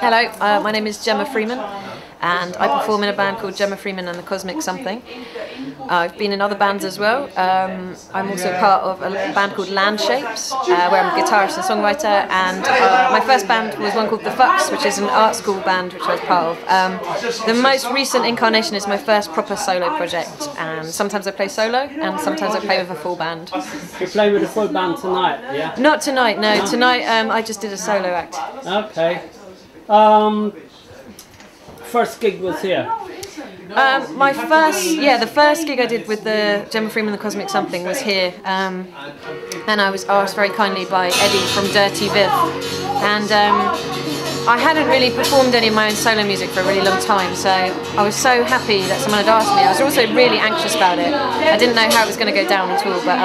Hello, my name is Jemma Freeman and I perform in a band called Jemma Freeman and the Cosmic Something. I've been in other bands as well. I'm also part of a band called Landshapes, where I'm a guitarist and songwriter, and my first band was one called The Fucks, which is an art school band which I was part of. The most recent incarnation is my first proper solo project, and sometimes I play solo and sometimes I play with a full band. You play with a full band tonight, yeah? Not tonight, no. Tonight I just did a solo act. Okay. First gig was here. The first gig I did with the Jemma Freeman and the Cosmic Something was here, and I was asked very kindly by Eddie from Dirty Viv, and I hadn't really performed any of my own solo music for a really long time, so I was so happy that someone had asked me. I was also really anxious about it. I didn't know how it was going to go down at all, but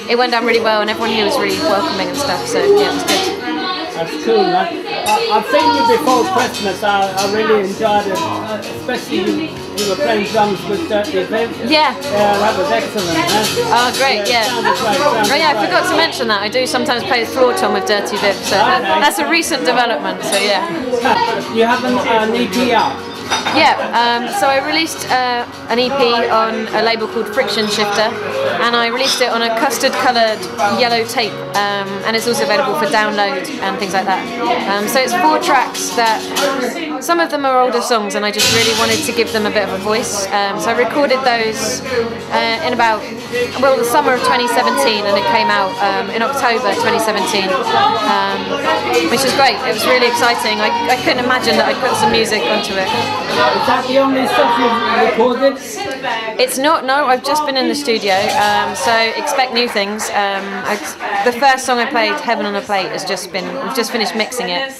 it went down really well and everyone here was really welcoming and stuff, so yeah, it was good. That's cool, man. I've seen you before Christmas. I really enjoyed it, especially you were playing drums with Dirty Viv. Yeah. Yeah, that was excellent. Huh? Oh, great, yeah. Oh, yeah, I forgot to mention that. I do sometimes play floor tom with Dirty Viv, so that's a recent development, so yeah. You have an EP out? Yeah, so I released an EP on a label called Friction Shifter, and I released it on a custard coloured yellow tape, and it's also available for download and things like that. So it's 4 tracks that, some of them are older songs and I just really wanted to give them a bit of a voice. So I recorded those in about, the summer of 2017, and it came out in October 2017, which was great. It was really exciting. I couldn't imagine that I'd put some music onto it. Is that the only stuff you've recorded? It's not, no, I've just been in the studio, so expect new things. The first song I played, Heaven on a Plate, we've just finished mixing it.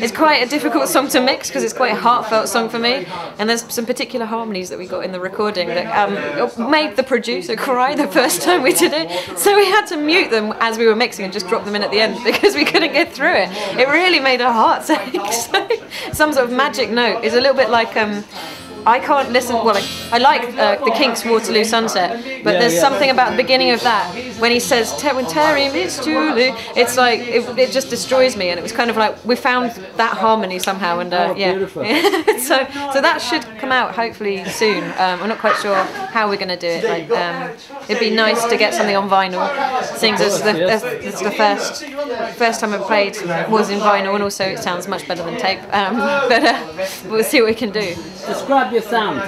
It's quite a difficult song to mix because it's quite a heartfelt song for me, and there's some particular harmonies that we got in the recording that made the producer cry the first time we did it, so we had to mute them as we were mixing and just drop them in at the end because we couldn't get through it. It really made our hearts ache. So some sort of magic note is a little bit like I can't listen. Well, I like the Kinks' Waterloo Sunset, but there's something about the beginning of that when he says "When Terry meets Julie," it's like it just destroys me. And it was kind of like we found that harmony somehow, and yeah. so that should come out hopefully soon. I'm not quite sure how we're going to do it. Like, it'd be nice to get something on vinyl, seeing as the first time I played was in vinyl, and also it sounds much better than tape. But we'll see what we can do. Describe your sound.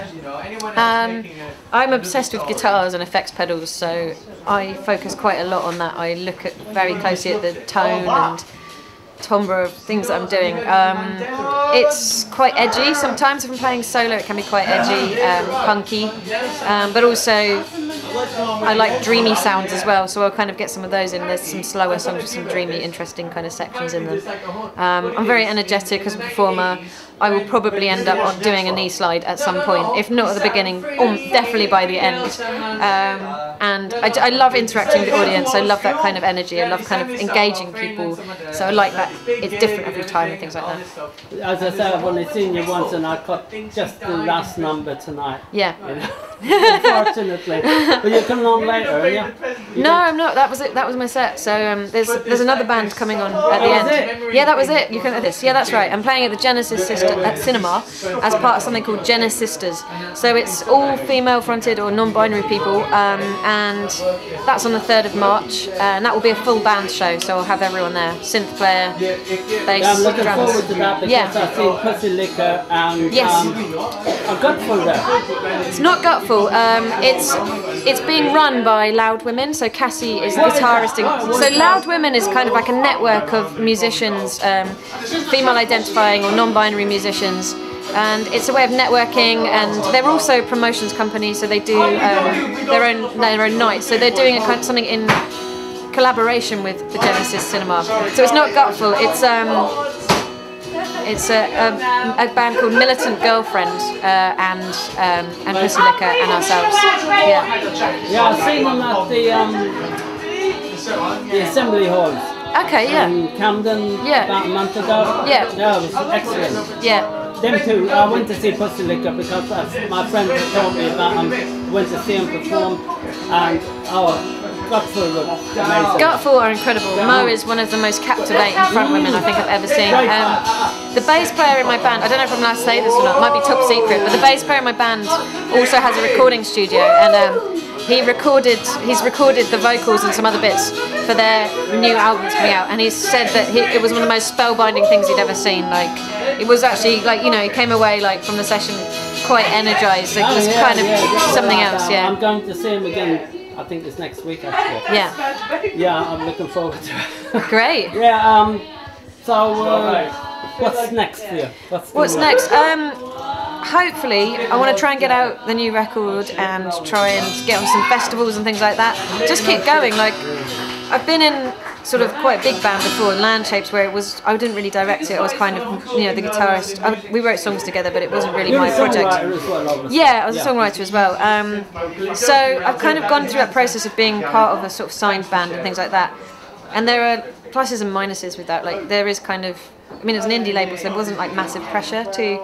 I'm obsessed with guitars and effects pedals, so I focus quite a lot on that. I look very closely at the tone and timbre of things that I'm doing. It's quite edgy sometimes. If I'm playing solo, it can be quite edgy, punky, but also I like dreamy sounds as well, so I'll kind of get some of those in. There's some slower songs with some dreamy, interesting kind of sections in them. I'm very energetic as a performer. I will probably end up doing a knee slide at some point, if not at the beginning, or definitely by the end. And I love interacting with the audience. I love that kind of energy. I love kind of engaging people. So I like that it's different every time and things like that. As I said, I've only seen you once, and I caught just the last number tonight. Yeah. Unfortunately, but you're coming on later, yeah? No, I'm not. That was it. That was my set. So there's another band coming on at the end. Yeah, that was it. You can at this. Yeah, that's right. I'm playing at the Genesis Cinema as part of something called Genesis Sisters. So it's all female-fronted or non-binary people, and that's on the 3rd of March, and that will be a full band show. So I'll have everyone there: synth player, bass, I'm looking drums. forward to that because I've seen Pussy Liquor and a Gutful there. It's not Gutful. It's being run by Loud Women. So Cassie is the guitarist. So Loud Women is kind of like a network of musicians, female identifying or non-binary musicians, and it's a way of networking. And they're also a promotions company, so they do their own nights. So they're doing something in collaboration with the Genesis Cinema. So it's not Gutful. It's a band called Militant Girlfriend and Pussy Liquor and ourselves. Yeah, I've seen them at the Assembly Halls. Okay, yeah. In Camden about a month ago. Yeah. Yeah, it was excellent. Yeah. Them too. I went to see Pussy Liquor because my friend told me about them. Went to see them perform, and Gutford were amazing. Gutford are incredible. Mo is one of the most captivating front women I think I've ever seen. The bass player in my band, I don't know if I'm allowed to say this or not, it might be top secret, but the bass player in my band also has a recording studio, and he's recorded the vocals and some other bits for their new albums coming out, and he said that it was one of the most spellbinding things he'd ever seen. Like, it was actually like, you know, he came away like from the session quite energized. It was kind of something else. Yeah, I'm going to see him again. I think it's next week actually. Yeah, I'm looking forward to it. Great. Yeah. So what's next for you? What's next? Hopefully, I want to try and get out the new record and try and get on some festivals and things like that. Just keep going. Like, I've been in sort of quite a big band before, Land Shapes, where I didn't really direct it. I was kind of, you know, the guitarist. We wrote songs together, but it wasn't really my project. Yeah, I was a songwriter as well. So I've kind of gone through that process of being part of a sort of signed band and things like that. And there are pluses and minuses with that. Like, there is kind of, I mean, it's an indie label, so there wasn't like massive pressure to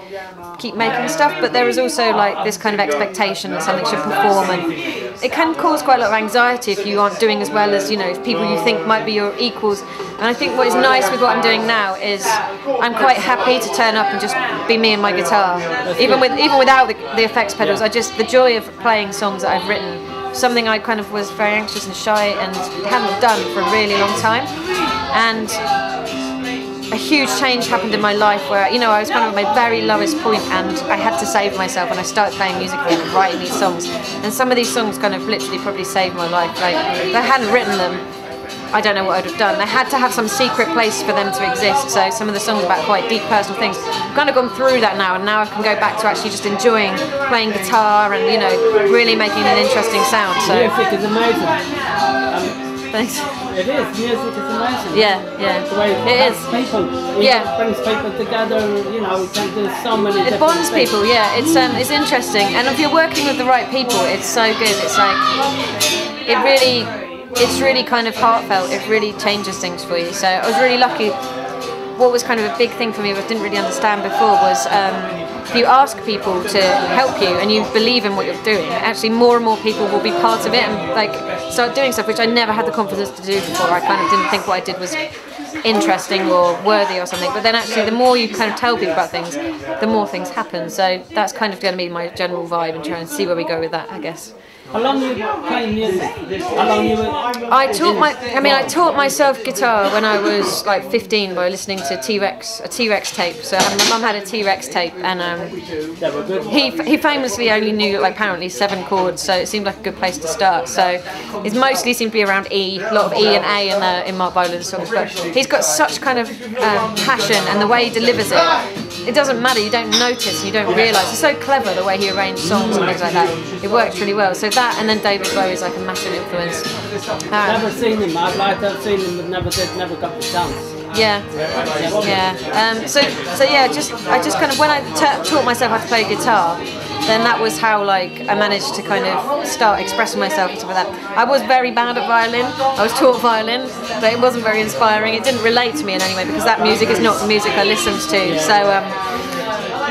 keep making stuff, but there was also like this kind of expectation that something should perform, and it can cause quite a lot of anxiety if you aren't doing as well as, you know, people you think might be your equals. And I think what is nice with what I'm doing now is I'm quite happy to turn up and just be me and my guitar, even without the effects pedals. The joy of playing songs that I've written, something I kind of was very anxious and shy and hadn't done for a really long time, and a huge change happened in my life where, you know, I was kind of at my very lowest point and I had to save myself, and I started playing music again and writing these songs. And some of these songs kind of literally probably saved my life. Like, if I hadn't written them, I don't know what I'd have done. They had to have some secret place for them to exist, so some of the songs about quite deep personal things. I've kind of gone through that now, and now I can go back to actually just enjoying playing guitar and, you know, really making an interesting sound. So music is amazing. Thanks. It is. Music is amazing. Yeah. The way it is. People. It brings people together. You know, you can do so many. It bonds people. Yeah, it's interesting, and if you're working with the right people, it's so good. It's like it's really kind of heartfelt. It really changes things for you. So I was really lucky. What was kind of a big thing for me, what I didn't really understand before, was if you ask people to help you and you believe in what you're doing, actually more and more people will be part of it and like start doing stuff which I never had the confidence to do before. I kind of didn't think what I did was interesting or worthy or something, but then actually the more you kind of tell people about things, the more things happen. So that's kind of going to be my general vibe, and try and see where we go with that, I guess. How long you playing music? How long you? I taught myself guitar when I was like 15 by listening to a T-Rex tape. So my mum had a T-Rex tape, and he famously only knew like apparently 7 chords, so it seemed like a good place to start. So it mostly seemed to be around E, a lot of E and A in Mark Bolan's songs. But he's got such kind of passion, and the way he delivers it doesn't matter. You don't notice, and you don't realise. It's so clever the way he arranged songs and things like that. It works really well. So that, and then David Bowie is like a massive influence. Never seen him. I'd like to have seen him, but never got the chance. Yeah. So yeah, I just kind of, when I taught myself how to play guitar, then that was how like I managed to kind of start expressing myself and stuff like that. I was very bad at violin. I was taught violin, but it wasn't very inspiring. It didn't relate to me in any way, because that music is not the music I listened to. So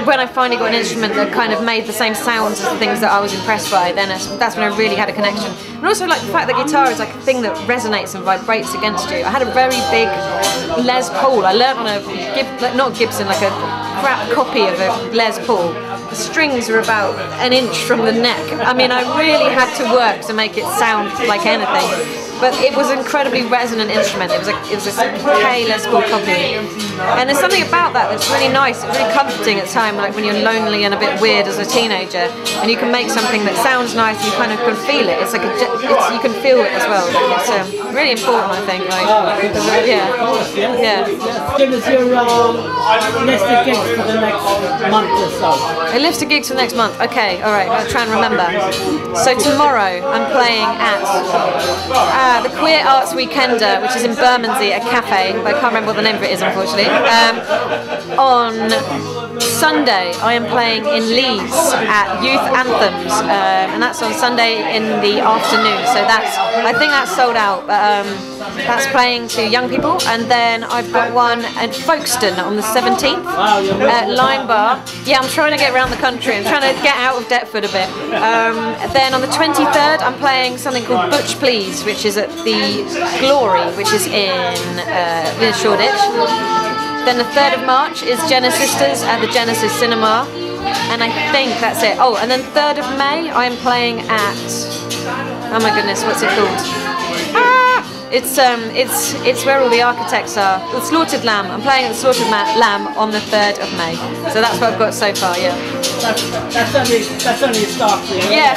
when I finally got an instrument that kind of made the same sounds as the things that I was impressed by, then that's when I really had a connection. And also like the fact that guitar is like a thing that resonates and vibrates against you. I had a very big Les Paul. I learnt on not Gibson, like a crap copy of a Les Paul. The strings were about an inch from the neck. I mean, I really had to work to make it sound like anything. But it was an incredibly resonant instrument. It was a K Les Paul copy. And there's something about that that's really nice. It's really comforting at the time, like when you're lonely and a bit weird as a teenager, and you can make something that sounds nice and you kind of can feel it. It's like you can feel it as well. It's really important, I think. Like, yeah. Give us your list of gigs for the next month or so. A list of gigs for next month. Okay, all right. I'll try and remember. So tomorrow I'm playing at the Queer Arts Weekender, which is in Bermondsey, a cafe, but I can't remember what the name of it is, unfortunately. On Sunday I am playing in Leeds at Youth Anthems, and that's on Sunday in the afternoon. So I think that's sold out. That's playing to young people, and then I've got one at Folkestone on the 17th at Lime Bar. Yeah, I'm trying to get around the country. I'm trying to get out of Deptford a bit. Then on the 23rd, I'm playing something called Butch Please, which is at the Glory, which is in Shoreditch. Then the 3rd of March is Jenna Sisters at the Genesis Cinema, and I think that's it. Oh, and then 3rd of May, I'm playing at, oh my goodness, what's it called? It's where all the architects are. The Slaughtered Lamb. I'm playing at the Slaughtered Lamb on the 3rd of May. So that's what I've got so far, yeah. That's only a start for you. Yeah.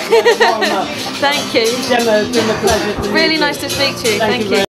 Thank you. Gemma, it's been a pleasure to meet you. Really nice to speak to you. Thank you.